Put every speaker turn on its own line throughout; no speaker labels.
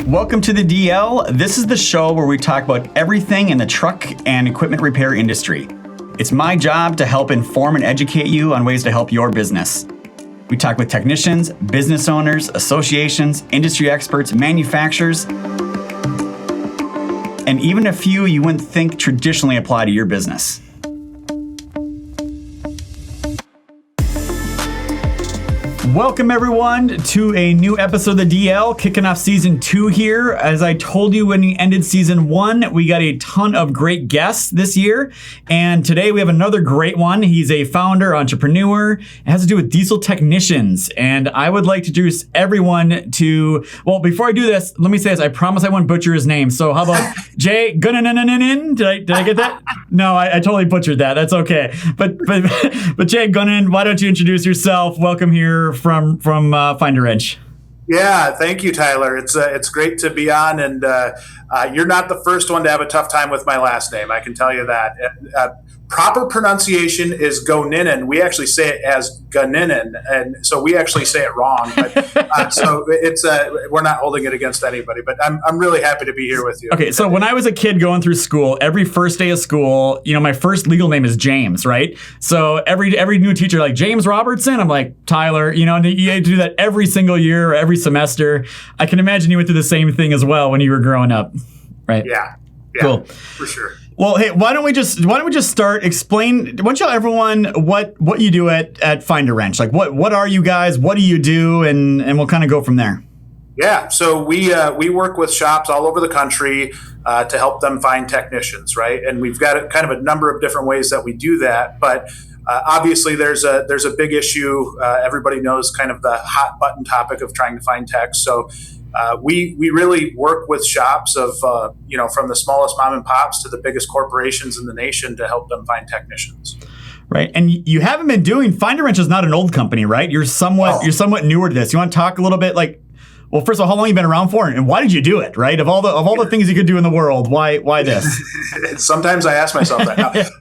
Welcome to the DL. This is the show where we talk about everything in the truck and equipment repair industry. It's my job to help inform and educate you on ways to help your business. We talk with technicians, business owners, associations, industry experts, manufacturers, and even a few you wouldn't think traditionally apply to your business. Welcome everyone to a new episode of the DL, kicking off season 2 here. As I told you when we ended season 1, we got a ton of great guests this year. And today we have another great one. He's a founder, entrepreneur. It has to do with diesel technicians. And I would like to introduce everyone to, well, before I do this, let me say this. I promise I won't butcher his name. So how about Jay Gunnanen? Did I get that? No, I totally butchered that. That's okay. But Jay Gunnanen, why don't you introduce yourself? Welcome here from Find a Wrench.
Yeah, thank you, Tyler. It's great to be on, and you're not the first one to have a tough time with my last name. I can tell you that. Proper pronunciation is Goninen. We actually say it as Guninen, and so we actually say it wrong. But, so it's we're not holding it against anybody. But I'm really happy to be here with you.
Okay, so when I was a kid going through school, every first day of school, my first legal name is James, right? So every new teacher like James Robertson, I'm like Tyler. And you had to do that every single year or every semester. I can imagine you went through the same thing as well when you were growing up, right?
Yeah,
cool,
for sure.
Well, hey, why don't we just start? Explain. Why don't you tell everyone what you do at Find a Wrench? Like, what are you guys? What do you do? And we'll kind of go from there.
Yeah, so we work with shops all over the country to help them find technicians, right? And we've got kind of a number of different ways that we do that, but obviously there's a big issue. Everybody knows kind of the hot button topic of trying to find techs. So we really work with shops of from the smallest mom and pops to the biggest corporations in the nation to help them find technicians.
Right, and you haven't been doing Find a Wrench is not an old company, right? You're somewhat newer to this. You want to talk a little bit well, first of all, how long have you been around for, and why did you do it? Right, of all the things you could do in the world, why this?
Sometimes I ask myself that.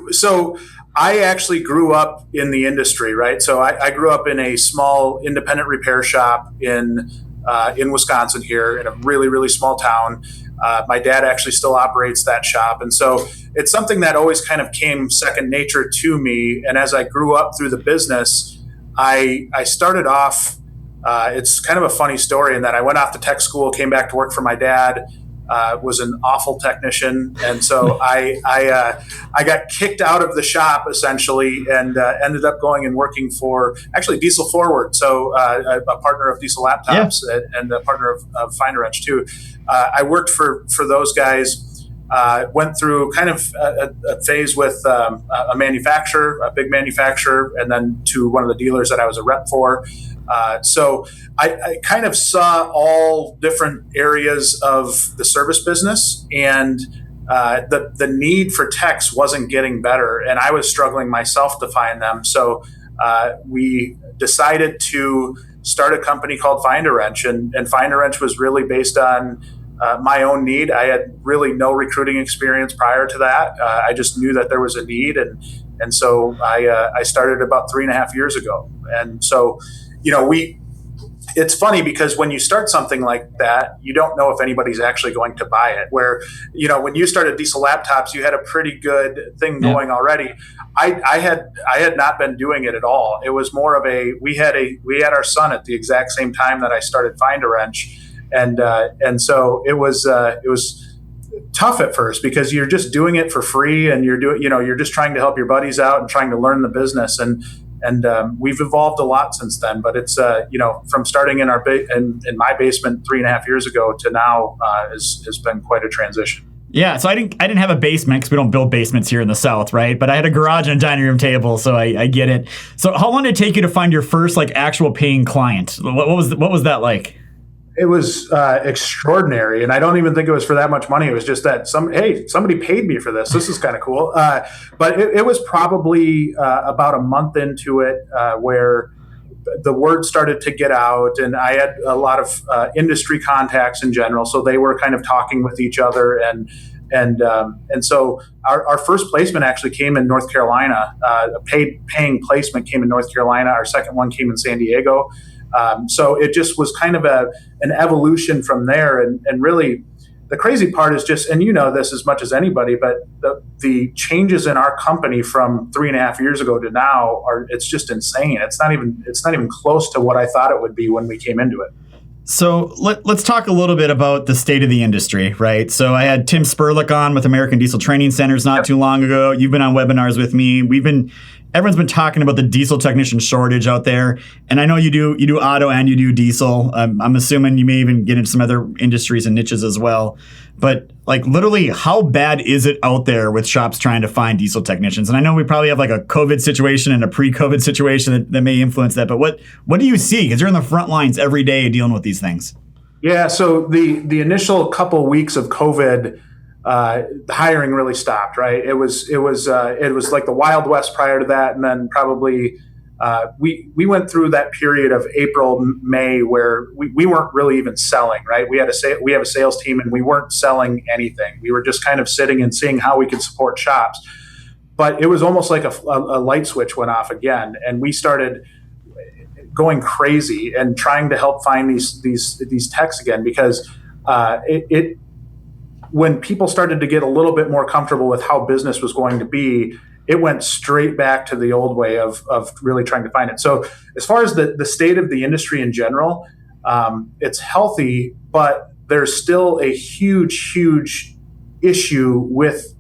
So I actually grew up in the industry, right? So I grew up in a small independent repair shop in Wisconsin here, in a really, really small town. My dad actually still operates that shop. And so it's something that always kind of came second nature to me. And as I grew up through the business, I started off, it's kind of a funny story in that I went off to tech school, came back to work for my dad, was an awful technician. And so I got kicked out of the shop essentially, and ended up going and working for actually Diesel Forward. So a partner of Diesel Laptops, and a partner of Find a Wrench too. I worked for those guys, went through kind of a phase with a manufacturer, a big manufacturer, and then to one of the dealers that I was a rep for. So I kind of saw all different areas of the service business, and the need for techs wasn't getting better, and I was struggling myself to find them. So we decided to start a company called Find a Wrench, and Find a Wrench was really based on my own need. I had really no recruiting experience prior to that. I just knew that there was a need, and so I started about 3.5 years ago. And so it's funny because when you start something like that, you don't know if anybody's actually going to buy it. Where, when you started Diesel Laptops, you had a pretty good thing going already. I had not been doing it at all. It was more of we had our son at the exact same time that I started Find a Wrench, and so it was tough at first because you're just doing it for free, and you're just trying to help your buddies out and trying to learn the business. And we've evolved a lot since then, but it's from starting in in my basement 3.5 years ago to now has been quite a transition.
Yeah, so I didn't have a basement because we don't build basements here in the South, right? But I had a garage and a dining room table, so I get it. So how long did it take you to find your first actual paying client? What was that like?
It was extraordinary, and I don't even think it was for that much money. It was just that somebody paid me for this. This is kind of cool. But it was probably about a month into it where the word started to get out, and I had a lot of industry contacts in general, so they were kind of talking with each other, and so our first placement actually came in North Carolina. A paying placement came in North Carolina. Our second one came in San Diego. So it just was kind of an evolution from there. And really, the crazy part is just, and you know this as much as anybody, but the changes in our company from 3.5 years ago to now it's just insane. It's not even close to what I thought it would be when we came into it.
So let's talk a little bit about the state of the industry, right? So I had Tim Spurlick on with American Diesel Training Centers not too long ago. You've been on webinars with me. Everyone's been talking about the diesel technician shortage out there, and I know you do auto and you do diesel. I'm assuming you may even get into some other industries and niches as well. But like literally, how bad is it out there with shops trying to find diesel technicians? And I know we probably have like a COVID situation and a pre-COVID situation that may influence that. But what do you see? Because you're in the front lines every day dealing with these things.
Yeah. So the initial couple weeks of COVID, the hiring really stopped, right? It was like the Wild West prior to that. And then probably we went through that period of April, May, where we weren't really even selling, right? We have a sales team and we weren't selling anything. We were just kind of sitting and seeing how we could support shops. But it was almost like a light switch went off again. And we started going crazy and trying to help find these techs again, because when people started to get a little bit more comfortable with how business was going to be, it went straight back to the old way of really trying to find it. So as far as the state of the industry in general, it's healthy, but there's still a huge issue with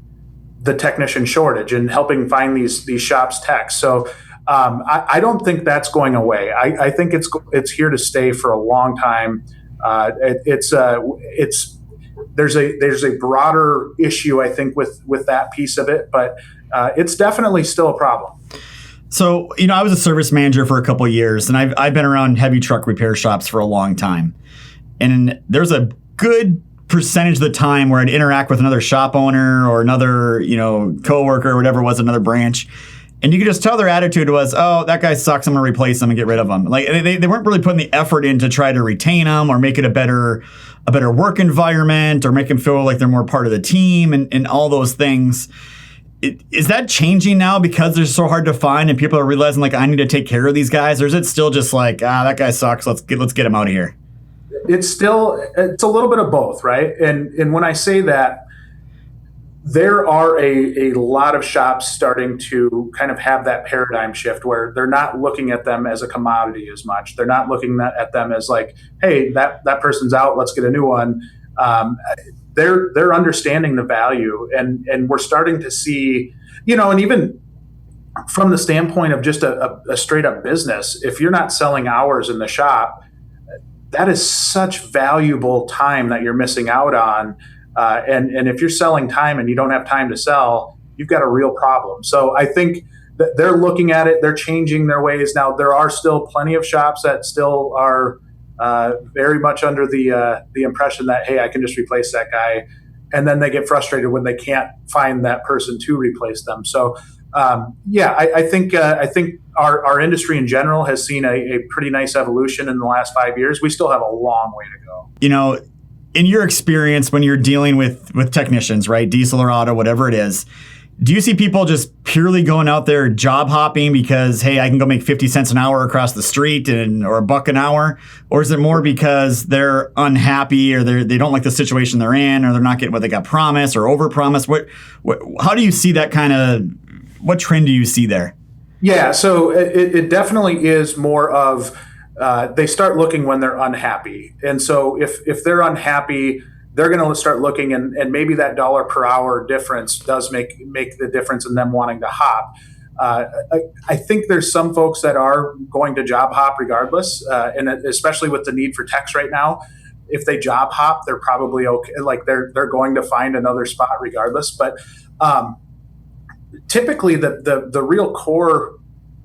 the technician shortage and helping find these shops techs. So I don't think that's going away. I think it's here to stay for a long time. There's a broader issue, I think, with that piece of it, but it's definitely still a problem.
So, I was a service manager for a couple of years, and I've been around heavy truck repair shops for a long time. And there's a good percentage of the time where I'd interact with another shop owner or another, coworker or whatever it was, another branch. And you could just tell their attitude was, oh, that guy sucks, I'm going to replace him and get rid of him. Like they weren't really putting the effort in to try to retain them or make it a better work environment or make them feel like they're more part of the team and all those things. Is that changing now because they're so hard to find and people are realizing like I need to take care of these guys? Or is it still just like, that guy sucks, let's get him out of here?
It's a little bit of both, right? And when I say that, there are a lot of shops starting to kind of have that paradigm shift where they're not looking at them as a commodity as much. They're not looking at them as like, hey, that person's out, let's get a new one. They're understanding the value, and we're starting to see, and even from the standpoint of just a straight up business, if you're not selling hours in the shop, that is such valuable time that you're missing out on. And if you're selling time and you don't have time to sell, you've got a real problem. So I think that they're looking at it, they're changing their ways. Now, there are still plenty of shops that still are very much under the impression that, hey, I can just replace that guy. And then they get frustrated when they can't find that person to replace them. So, I think our industry in general has seen a pretty nice evolution in the last 5 years. We still have a long way to go.
In your experience, when you're dealing with technicians, right, diesel or auto, whatever it is, do you see people just purely going out there job hopping because, hey, I can go make 50 cents an hour across the street or $1 an hour? Or is it more because they're unhappy or they don't like the situation they're in or they're not getting what they got promised or overpromised? How do you see that what trend do you see there? Yeah,
so it definitely is more of they start looking when they're unhappy. And so if they're unhappy, they're going to start looking, and maybe that $1 per hour difference does make the difference in them wanting to hop. I think there's some folks that are going to job hop regardless, and especially with the need for techs right now. If they job hop, they're probably okay. Like they're going to find another spot regardless. But typically, the real core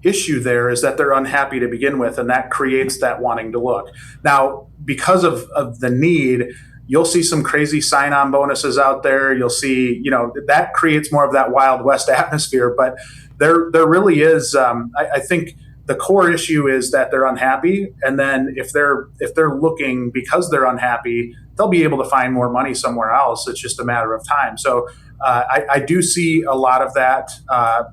issue there is that they're unhappy to begin with, and that creates that wanting to look. Now, because of the need, you'll see some crazy sign-on bonuses out there. You'll see, that creates more of that Wild West atmosphere. But there really is. I think the core issue is that they're unhappy, and then if they're looking because they're unhappy, they'll be able to find more money somewhere else. It's just a matter of time. So I do see a lot of that,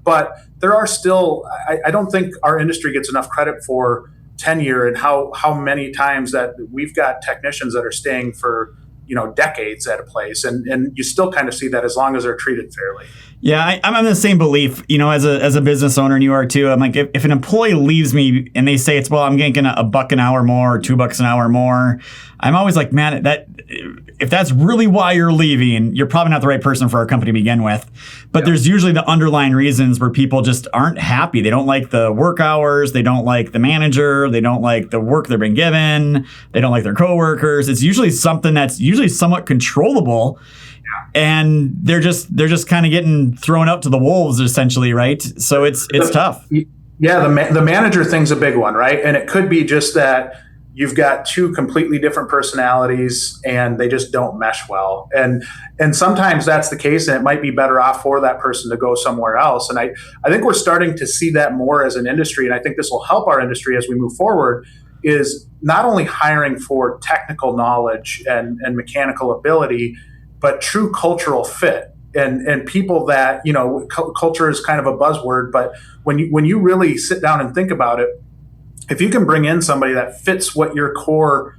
but there are still. I don't think our industry gets enough credit for tenure and how many times that we've got technicians that are staying for decades at a place, and you still kind of see that as long as they're treated fairly.
Yeah, I'm in the same belief, as a business owner, and you are too. I'm like, if an employee leaves me and they say I'm getting $1 an hour more or $2 an hour more, I'm always like, man, that if that's really why you're leaving, you're probably not the right person for our company to begin with. But there's usually the underlying reasons where people just aren't happy. They don't like the work hours. They don't like the manager. They don't like the work they've been given. They don't like their coworkers. It's usually something that's usually somewhat controllable. And they're just kind of getting thrown out to the wolves, essentially, right? So it's tough.
Yeah, the manager thing's a big one, right? And it could be just that you've got two completely different personalities and they just don't mesh well. And sometimes that's the case, and it might be better off for that person to go somewhere else. And I think we're starting to see that more as an industry, and I think this will help our industry as we move forward, is not only hiring for technical knowledge and mechanical ability, but true cultural fit and people that, culture is kind of a buzzword, but when you really sit down and think about it, if you can bring in somebody that fits what your core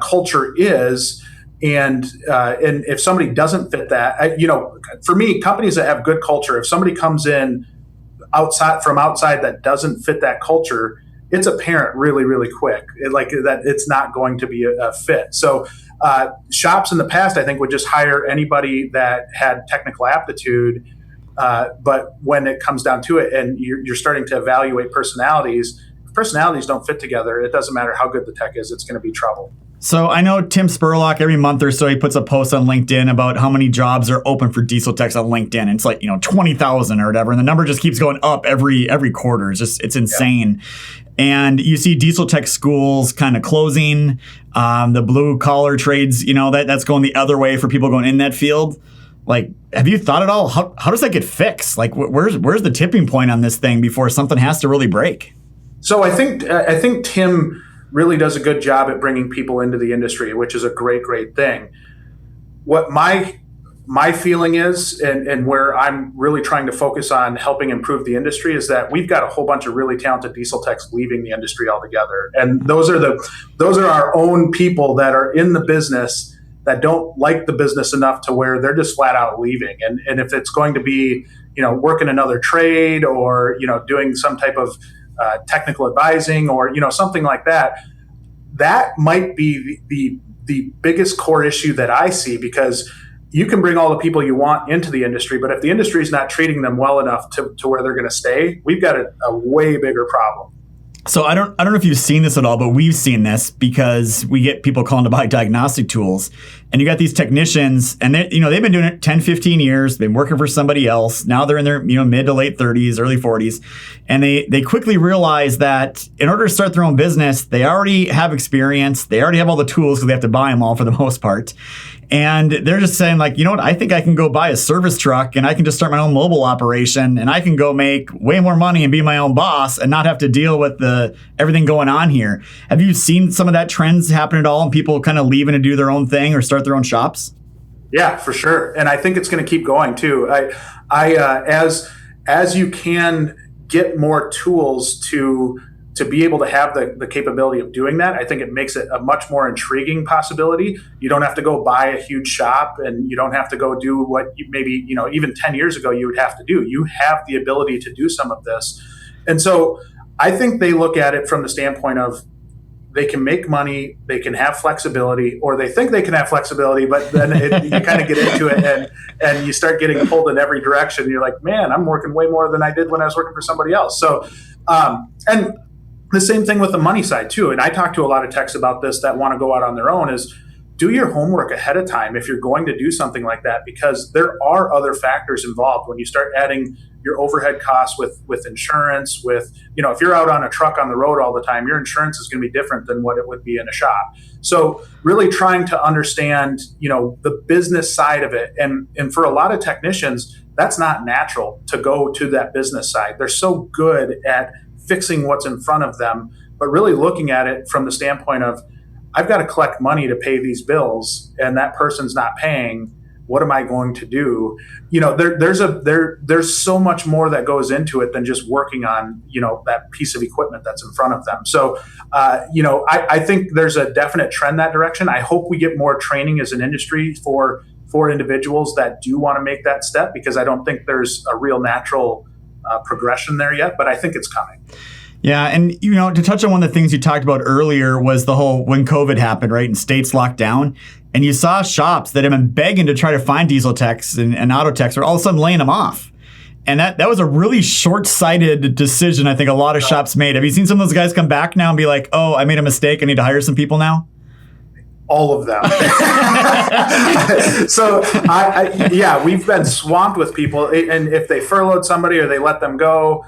culture is, and if somebody doesn't fit that, for me, companies that have good culture, if somebody comes in from outside that doesn't fit that culture, it's apparent really, really quick. That it's not going to be a fit. So shops in the past, I think, would just hire anybody that had technical aptitude. But when it comes down to it, and you're starting to evaluate personalities, if personalities don't fit together, it doesn't matter how good the tech is, it's going to be trouble.
So I know Tim Spurlock, every month or so, he puts a post on LinkedIn about how many jobs are open for diesel techs on LinkedIn. And it's like, 20,000 or whatever. And the number just keeps going up every quarter. It's insane. Yeah. And you see diesel tech schools kind of closing, the blue collar trades, that's going the other way for people going in that field. Like, have you thought at all, how does that get fixed? Like, where's the tipping point on this thing before something has to really break?
So I think Tim really does a good job at bringing people into the industry, which is a great thing. What my feeling is, and where I'm really trying to focus on helping improve the industry, is that we've got a whole bunch of really talented diesel techs leaving the industry altogether. And those are our own people that are in the business that don't like the business enough to where they're just flat out leaving. And if it's going to be, working another trade or, doing some type of technical advising or, something like that, that might be the biggest core issue that I see, because you can bring all the people you want into the industry, but if the industry is not treating them well enough to where they're going to stay, we've got a way bigger problem.
So I don't know if you've seen this at all, but we've seen this because we get people calling to buy diagnostic tools, and you got these technicians, and they've been doing it 10, 15 years, been working for somebody else. Now they're in their mid to late 30s, early 40s, and they quickly realize that in order to start their own business, they already have experience, they already have all the tools because they have to buy them all for the most part. And they're just saying, like, I think I can go buy a service truck and I can just start my own mobile operation and I can go make way more money and be my own boss and not have to deal with everything going on here. Have you seen some of that trends happen at all, and people kind of leaving to do their own thing or start their own shops?
Yeah, for sure. And I think it's going to keep going too. As you can get more tools to be able to have the capability of doing that, I think it makes it a much more intriguing possibility. You don't have to go buy a huge shop, and you don't have to go do what maybe, even 10 years ago you would have to do. You have the ability to do some of this. And so I think they look at it from the standpoint of they can make money, they can have flexibility, or they think they can have flexibility, but then you kind of get into it and you start getting pulled in every direction. You're like, man, I'm working way more than I did when I was working for somebody else. So, and the same thing with the money side too. And I talk to a lot of techs about this that want to go out on their own, is do your homework ahead of time if you're going to do something like that, because there are other factors involved when you start adding your overhead costs with insurance, if you're out on a truck on the road all the time, your insurance is going to be different than what it would be in a shop. So really trying to understand, the business side of it. And for a lot of technicians, that's not natural to go to that business side. They're so good at fixing what's in front of them, but really looking at it from the standpoint of, I've got to collect money to pay these bills and that person's not paying. what am I going to do? There's so much more that goes into it than just working on, that piece of equipment that's in front of them. So, I think there's a definite trend that direction. I hope we get more training as an industry for individuals that do want to make that step, because I don't think there's a real natural progression there yet, but I think it's coming.
Yeah, and to touch on one of the things you talked about earlier was the whole when COVID happened, right, and states locked down, and you saw shops that have been begging to try to find diesel techs and auto techs are all of a sudden laying them off. And that was a really short-sighted decision I think a lot of shops made. Have you seen some of those guys come back now and be like, oh, I made a mistake, I need to hire some people now?
All of them. So, we've been swamped with people. And if they furloughed somebody or they let them go,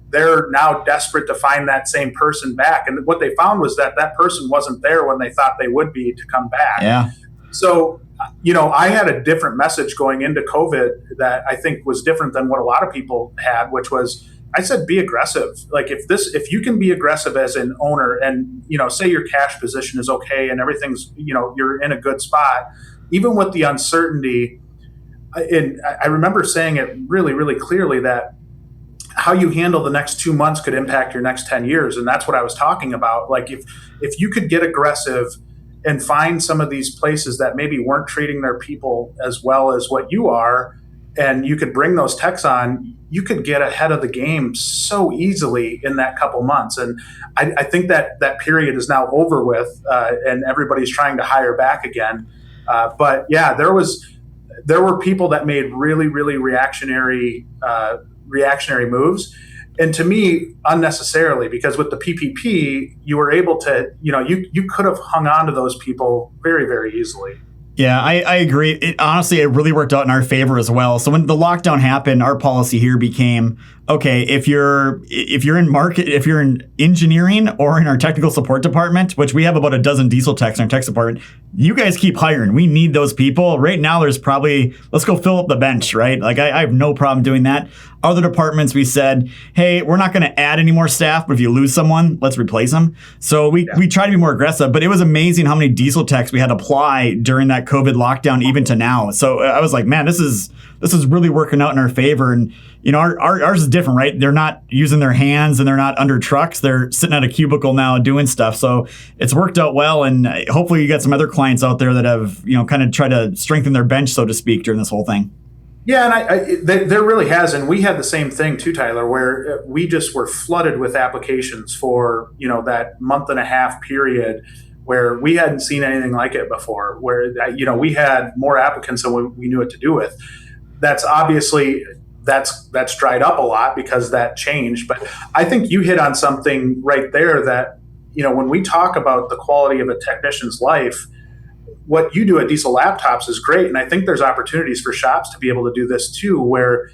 they're now desperate to find that same person back. And what they found was that person wasn't there when they thought they would be to come back.
Yeah.
So, I had a different message going into COVID that I think was different than what a lot of people had, which was, I said, be aggressive. Like if you can be aggressive as an owner and, say your cash position is okay and everything's, you're in a good spot, even with the uncertainty. And I remember saying it really, really clearly that how you handle the next 2 months could impact your next 10 years. And that's what I was talking about. Like if you could get aggressive and find some of these places that maybe weren't treating their people as well as what you are, and you could bring those techs on, you could get ahead of the game so easily in that couple months. And I think that period is now over with, and everybody's trying to hire back again. But yeah, there were people that made really, really reactionary moves. And to me, unnecessarily, because with the PPP, you were able to, you could have hung on to those people very, very easily.
Yeah, I agree. Honestly, it really worked out in our favor as well. So when the lockdown happened, our policy here became, okay, if you're in engineering or in our technical support department, which we have about a dozen diesel techs in our tech department, you guys keep hiring. We need those people. Right now, there's probably, let's go fill up the bench, right? Like I have no problem doing that. Other departments, we said, hey, we're not going to add any more staff, but if you lose someone, let's replace them. So we try to be more aggressive, but it was amazing how many diesel techs we had to apply during that COVID lockdown, even to now. So I was like, man, this is really working out in our favor. And ours is different, right? They're not using their hands and they're not under trucks. They're sitting at a cubicle now doing stuff. So it's worked out well. And hopefully you got some other clients out there that have, kind of tried to strengthen their bench, so to speak, during this whole thing.
Yeah, and there really has, and we had the same thing too, Tyler, where we just were flooded with applications for that month and a half period where we hadn't seen anything like it before. Where we had more applicants than we knew what to do with. That's obviously that's dried up a lot because that changed. But I think you hit on something right there that when we talk about the quality of a technician's life, what you do at Diesel Laptops is great. And I think there's opportunities for shops to be able to do this too, where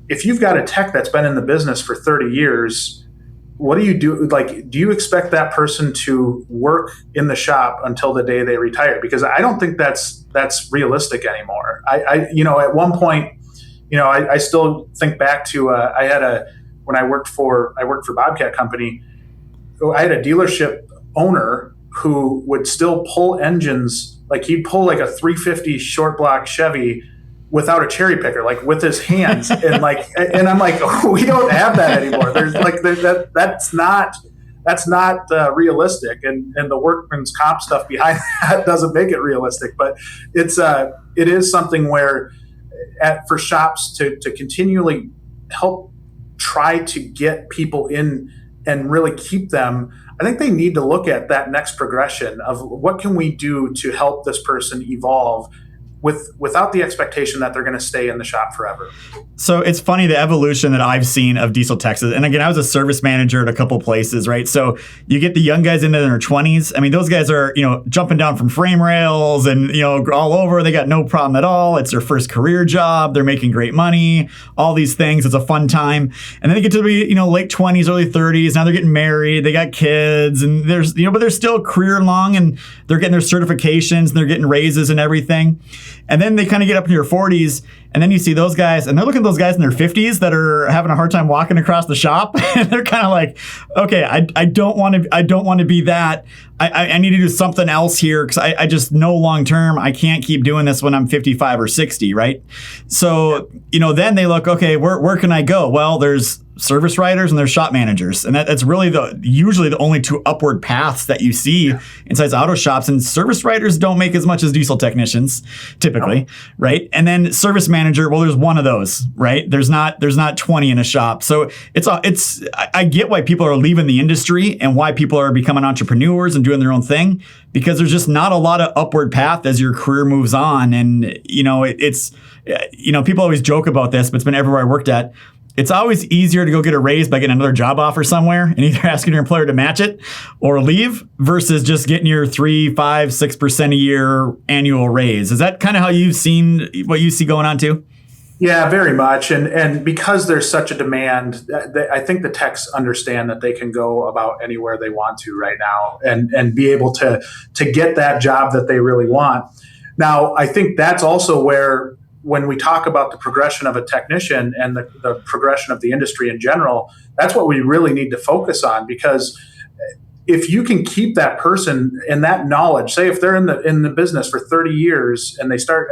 if you've got a tech that's been in the business for 30 years, what do you do? Like, do you expect that person to work in the shop until the day they retire? Because I don't think that's realistic anymore. At one point, I still think back to, when I worked for Bobcat Company, I had a dealership owner who would still pull engines, like he'd pull like a 350 short block Chevy without a cherry picker, like with his hands. and I'm like, oh, we don't have that anymore. That's not realistic. And the workman's comp stuff behind that doesn't make it realistic, but it is something where for shops to continually help try to get people in and really keep them, I think they need to look at that next progression of what can we do to help this person evolve without the expectation that they're going to stay in the shop forever.
So it's funny, the evolution that I've seen of Diesel techs. And again, I was a service manager at a couple places, right? So you get the young guys into their 20s. I mean, those guys are, jumping down from frame rails and, all over. They got no problem at all. It's their first career job. They're making great money, all these things. It's a fun time. And then they get to be, late 20s, early 30s. Now they're getting married. They got kids and there's, but they're still career long and they're getting their certifications and they're getting raises and everything. And then they kind of get up in your 40s And then you see those guys, and they're looking at those guys in their 50s that are having a hard time walking across the shop, and they're kind of like, okay, I don't want to be that. I need to do something else here because I just know long term I can't keep doing this when I'm 55 or 60, right? So then they look, okay, where can I go? Well, there's service writers and there's shop managers, and that's really usually the only two upward paths that you see inside auto shops. And service writers don't make as much as diesel technicians typically, right? And then service manager, well, there's one of those, right? There's not 20 in a shop. So I get why people are leaving the industry and why people are becoming entrepreneurs and doing their own thing, because there's just not a lot of upward path as your career moves on. And people always joke about this, but it's been everywhere I worked at. It's always easier to go get a raise by getting another job offer somewhere and either asking your employer to match it or leave versus just getting your 3%, 5%, 6% a year annual raise. Is that kind of how you've seen what you see going on too?
Yeah, very much. And because there's such a demand, I think the techs understand that they can go about anywhere they want to right now and be able to get that job that they really want. Now, I think that's also where, when we talk about the progression of a technician and the progression of the industry in general, that's what we really need to focus on. Because if you can keep that person in that knowledge, say if they're in the business for 30 years and they start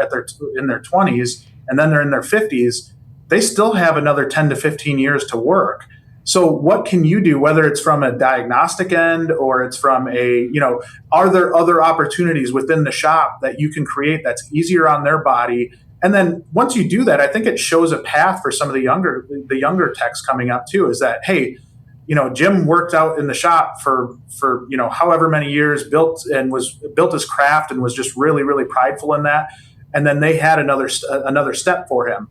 in their 20s and then they're in their 50s, they still have another 10 to 15 years to work. So what can you do, whether it's from a diagnostic end or it's from are there other opportunities within the shop that you can create that's easier on their body? And then once you do that, I think it shows a path for some of the younger techs coming up too, is that, hey, Jim worked out in the shop for however many years, built his craft and was just really, really prideful in that. And then they had another step for him.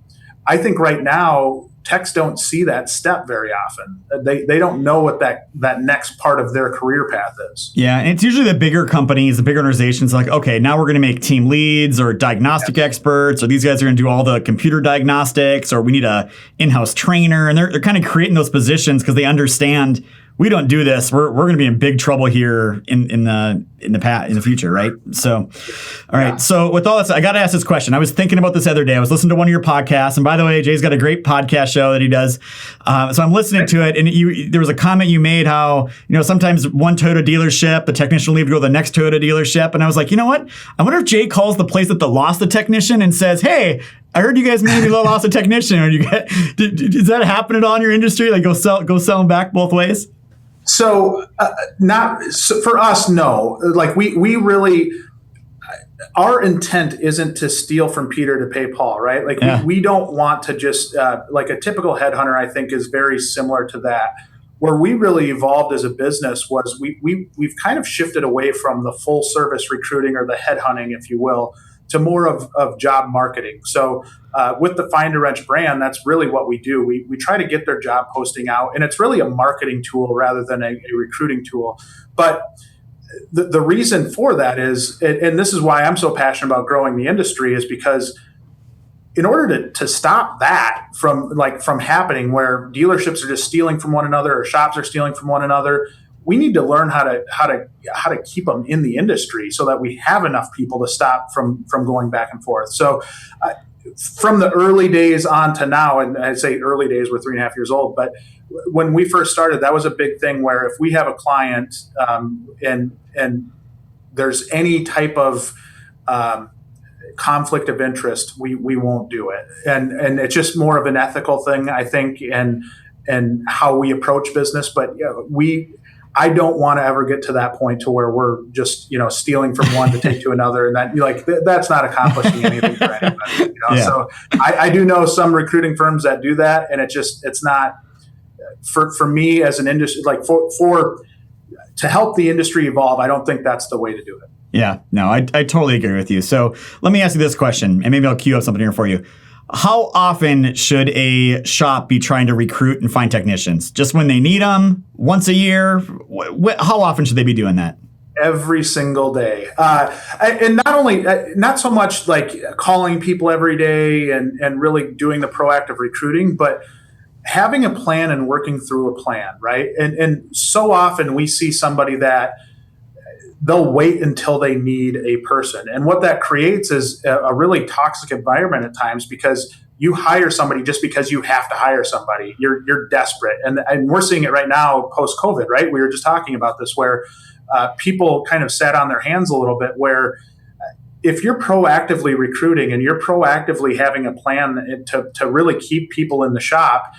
I think right now techs don't see that step very often. They don't know what that next part of their career path is.
Yeah, and it's usually the bigger companies, the bigger organizations like, okay, now we're going to make team leads or diagnostic experts, or these guys are going to do all the computer diagnostics, or we need a in-house trainer. And they're kind of creating those positions because they understand we don't do this. We're going to be in big trouble here in the future, right? So, all right. Yeah. So with all this, I got to ask this question. I was thinking about this the other day. I was listening to one of your podcasts, and by the way, Jay's got a great podcast show that he does. So I'm listening to it, and there was a comment you made how sometimes one Toyota dealership, the technician will leave to go to the next Toyota dealership, and I was like, you know what? I wonder if Jay calls the place that lost the technician and says, hey, I heard you guys maybe lost a technician. Or does that happen at all in your industry? Like go sell them back both ways?
So for us, no. Like we really, our intent isn't to steal from Peter to pay Paul, right? Like we don't want to just like a typical headhunter, I think, is very similar to that. Where we really evolved as a business was we've kind of shifted away from the full service recruiting or the headhunting, if you will, to more of job marketing. So with the Find a Wrench brand, that's really what we do. We try to get their job posting out, and it's really a marketing tool rather than a recruiting tool. But the reason for that is, and this is why I'm so passionate about growing the industry, is because in order to stop that from happening, where dealerships are just stealing from one another or shops are stealing from one another, we need to learn how to keep them in the industry so that we have enough people to stop from going back and forth. So from the early days on to now, and I say early days, we're 3.5 years old, but when we first started, that was a big thing where if we have a client and there's any type of conflict of interest, we won't do it. And it's just more of an ethical thing, I think, and how we approach business. But I don't want to ever get to that point to where we're just, stealing from one to take to another. And that's not accomplishing anything for anybody. Yeah. So I do know some recruiting firms that do that. And it's not for me as an industry, like to help the industry evolve. I don't think that's the way to do it.
Yeah, no, I totally agree with you. So let me ask you this question, and maybe I'll queue up something here for you. How often should a shop be trying to recruit and find technicians? Just when they need them? Once a year? How often should they be doing that?
Every single day. And not so much like calling people every day and really doing the proactive recruiting, but having a plan and working through a plan, right? And so often we see somebody that they'll wait until they need a person. And what that creates is a really toxic environment at times, because you hire somebody just because you have to hire somebody. You're desperate. And we're seeing it right now post-COVID, right? We were just talking about this, where people kind of sat on their hands a little bit, where if you're proactively recruiting and you're proactively having a plan to really keep people in the shop,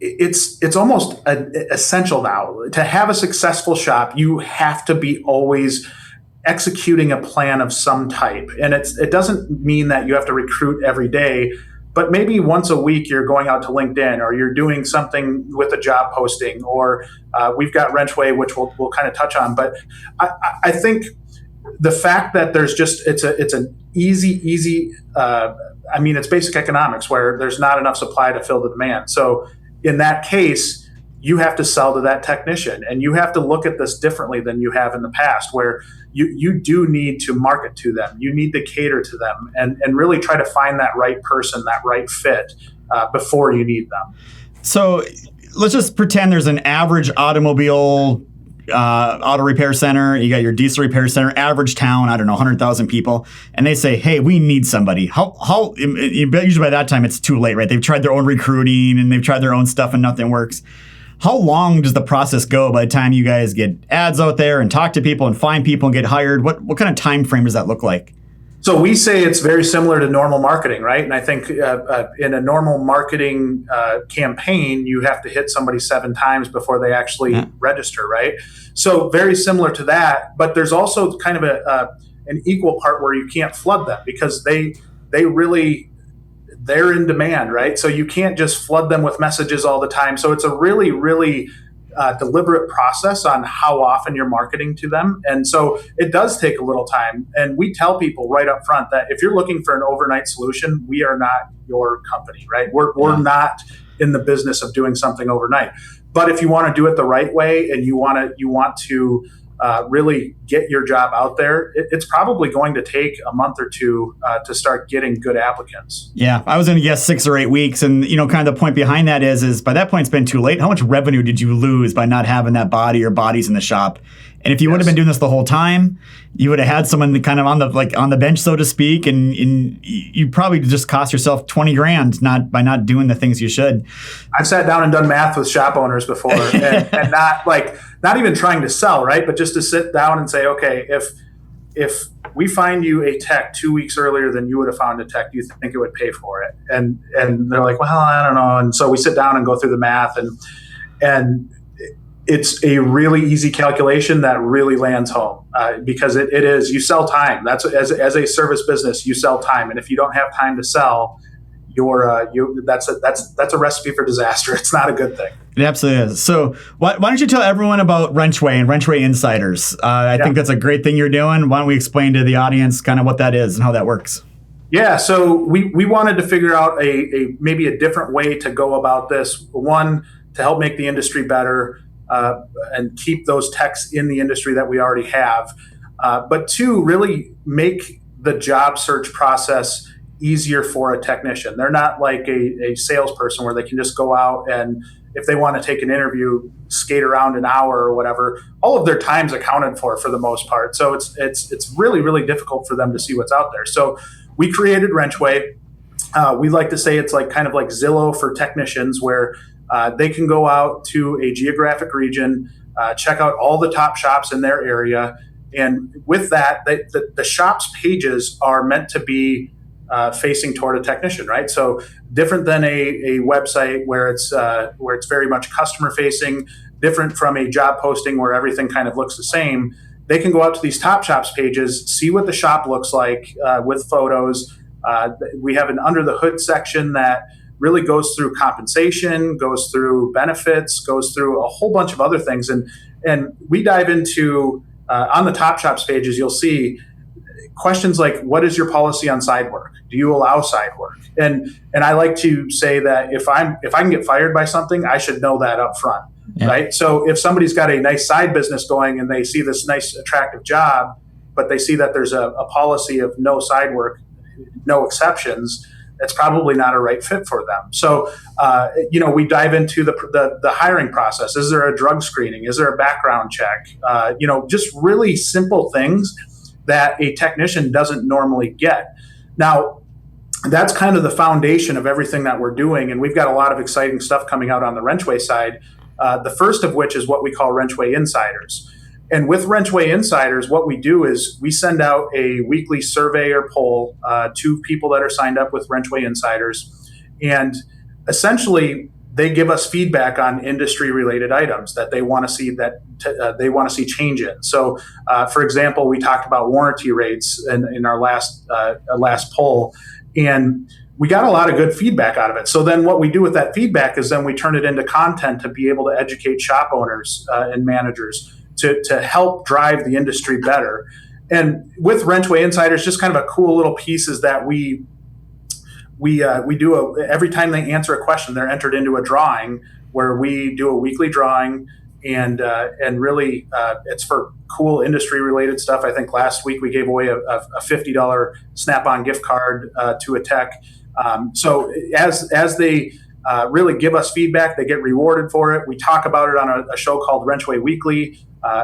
it's almost essential now to have a successful shop. You have to be always executing a plan of some type, and it doesn't mean that you have to recruit every day, but maybe once a week you're going out to LinkedIn, or you're doing something with a job posting, or we've got Wrenchway, which we'll kind of touch on. But I think the fact that there's just it's an easy. It's basic economics, where there's not enough supply to fill the demand. So in that case, you have to sell to that technician, and you have to look at this differently than you have in the past, where you do need to market to them. You need to cater to them and really try to find that right person, that right fit before you need them.
So let's just pretend there's an average automobile auto repair center. You got your diesel repair center, average town, 100,000 people. And they say, hey, we need somebody. How usually by that time it's too late, right? They've tried their own recruiting and they've tried their own stuff and nothing works. How long does the process go by the time you guys get ads out there and talk to people and find people and get hired? What kind of time frame does that look like?
So we say it's very similar to normal marketing, right? And I think in a normal marketing campaign, you have to hit somebody 7 times before they actually register, right? So very similar to that, but there's also kind of an equal part where you can't flood them, because they're in demand, right? So you can't just flood them with messages all the time. So it's a really, really deliberate process on how often you're marketing to them. And so it does take a little time. And we tell people right up front that if you're looking for an overnight solution, we are not your company, right? We're not in the business of doing something overnight. But if you want to do it the right way, and you want to really get your job out there, it's probably going to take a month or two to start getting good applicants.
Yeah, I was going to guess 6 or 8 weeks. And, kind of the point behind that is by that point, it's been too late. How much revenue did you lose by not having that body or bodies in the shop? And if you would have been doing this the whole time, you would have had someone kind of on the bench, so to speak, and you probably just cost yourself $20,000 by not doing the things you should.
I've sat down and done math with shop owners before, and not even trying to sell, right? But just to sit down and say, okay, if we find you a tech 2 weeks earlier than you would have found a tech, do you think it would pay for it? And they're like, well, I don't know. And so we sit down and go through the math, and it's a really easy calculation that really lands home because it is, you sell time. That's as a service business, you sell time. And if you don't have time to sell, that's a recipe for disaster. It's not a good thing.
It absolutely is. So why don't you tell everyone about Wrenchway and Wrenchway Insiders? I think that's a great thing you're doing. Why don't we explain to the audience kind of what that is and how that works?
Yeah, so we wanted to figure out maybe a different way to go about this. One, to help make the industry better and keep those techs in the industry that we already have. But two, really make the job search process easier for a technician. They're not like a salesperson where they can just go out and, if they want to take an interview, skate around an hour or whatever. All of their time's accounted for the most part. So it's really, really difficult for them to see what's out there. So we created Wrenchway. We like to say it's kind of like Zillow for technicians, where they can go out to a geographic region, check out all the top shops in their area. And with that, the shop's pages are meant to be facing toward a technician, right? So different than a website where it's very much customer facing, different from a job posting where everything kind of looks the same. They can go out to these top shops pages, see what the shop looks like with photos. We have an under the hood section that really goes through compensation, goes through benefits, goes through a whole bunch of other things. And we dive into, on the top shops pages, you'll see questions like, what is your policy on side work? Do you allow side work? And I like to say that if I can get fired by something, I should know that up front, right? So if somebody's got a nice side business going and they see this nice, attractive job, but they see that there's a policy of no side work, no exceptions, it's probably not a right fit for them. So, we dive into the hiring process. Is there a drug screening? Is there a background check? Just really simple things that a technician doesn't normally get. Now, that's kind of the foundation of everything that we're doing. And we've got a lot of exciting stuff coming out on the Wrenchway side. The first of which is what we call Wrenchway Insiders. And with Wrenchway Insiders, what we do is we send out a weekly survey or poll to people that are signed up with Wrenchway Insiders. And essentially, they give us feedback on industry-related items that they want to see change in. So, for example, we talked about warranty rates in our last poll, and we got a lot of good feedback out of it. So then what we do with that feedback is then we turn it into content to be able to educate shop owners and managers to help drive the industry better. And with Wrenchway Insiders, just kind of a cool little piece is that we do every time they answer a question, they're entered into a drawing where we do a weekly drawing, and really it's for cool industry related stuff. I think last week we gave away a $50 Snap-on gift card to a tech. So as they really give us feedback, they get rewarded for it. We talk about it on a show called Wrenchway Weekly.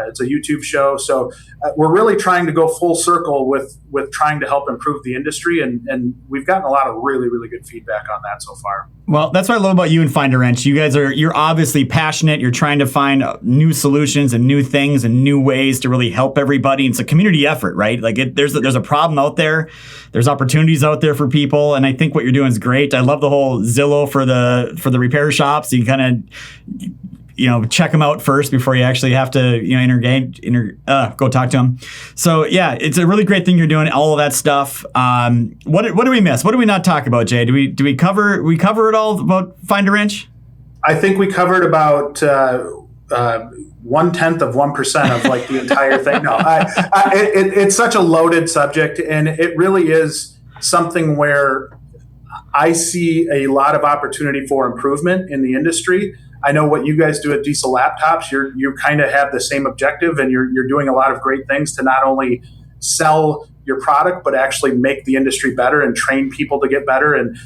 It's a YouTube show. So we're really trying to go full circle with trying to help improve the industry. And we've gotten a lot of really, really good feedback on that so far.
Well, that's what I love about you and Find a Wrench. You're obviously passionate. You're trying to find new solutions and new things and new ways to really help everybody. It's a community effort, right? Like there's a problem out there. There's opportunities out there for people. And I think what you're doing is great. I love the whole Zillow for the repair shops. You kind of check them out first before you actually have to, go talk to them. So yeah, it's a really great thing you're doing, all of that stuff. What do we miss? What do we not talk about, Jay? Do we cover it all about Find a Wrench?
I think we covered about 0.1% of like the entire thing. No, it's such a loaded subject, and it really is something where I see a lot of opportunity for improvement in the industry. I know what you guys do at Diesel Laptops. You kind of have the same objective, and you're doing a lot of great things to not only sell your product, but actually make the industry better and train people to get better. And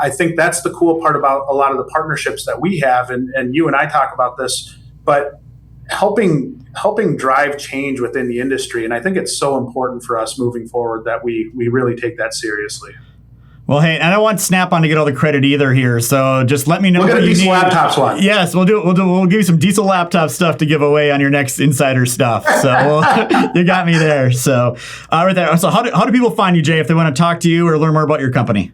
I think that's the cool part about a lot of the partnerships that we have. And you and I talk about this, but helping drive change within the industry. And I think it's so important for us moving forward that we really take that seriously.
Well, hey, I don't want Snap-on to get all the credit either here, so just let me know.
We'll get a Diesel Laptops one.
Yes, we'll do it. We'll give you some Diesel Laptop stuff to give away on your next Insider stuff. So you got me there. So right there. So how do people find you, Jay, if they want to talk to you or learn more about your company?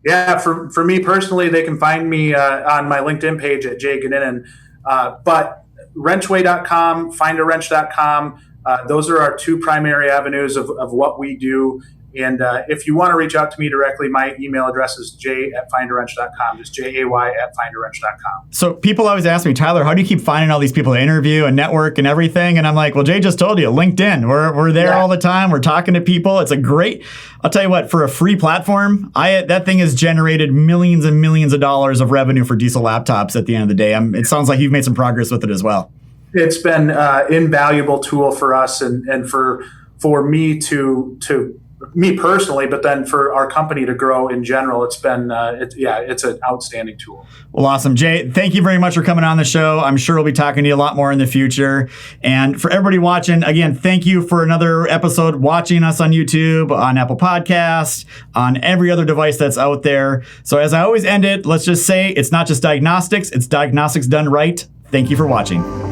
Yeah, for me personally, they can find me on my LinkedIn page at Jay Ganinen. But wrenchway.com, findawrench.com, those are our two primary avenues of what we do. And if you want to reach out to me directly, my email address is jay@findawrench.com, just jay@findawrench.com.
So people always ask me, Tyler, how do you keep finding all these people to interview and network and everything? And I'm like, well, Jay just told you, LinkedIn. We're there all the time. We're talking to people. It's a great, I'll tell you what, for a free platform, that thing has generated millions and millions of dollars of revenue for Diesel Laptops at the end of the day. It sounds like you've made some progress with it as well. It's
been an invaluable tool for us and for me to me personally, but then for our company to grow in general, it's been, it's an outstanding tool.
Well, awesome. Jay, thank you very much for coming on the show. I'm sure we'll be talking to you a lot more in the future. And for everybody watching, again, thank you for another episode, watching us on YouTube, on Apple Podcasts, on every other device that's out there. So as I always end it, let's just say it's not just diagnostics, it's diagnostics done right. Thank you for watching.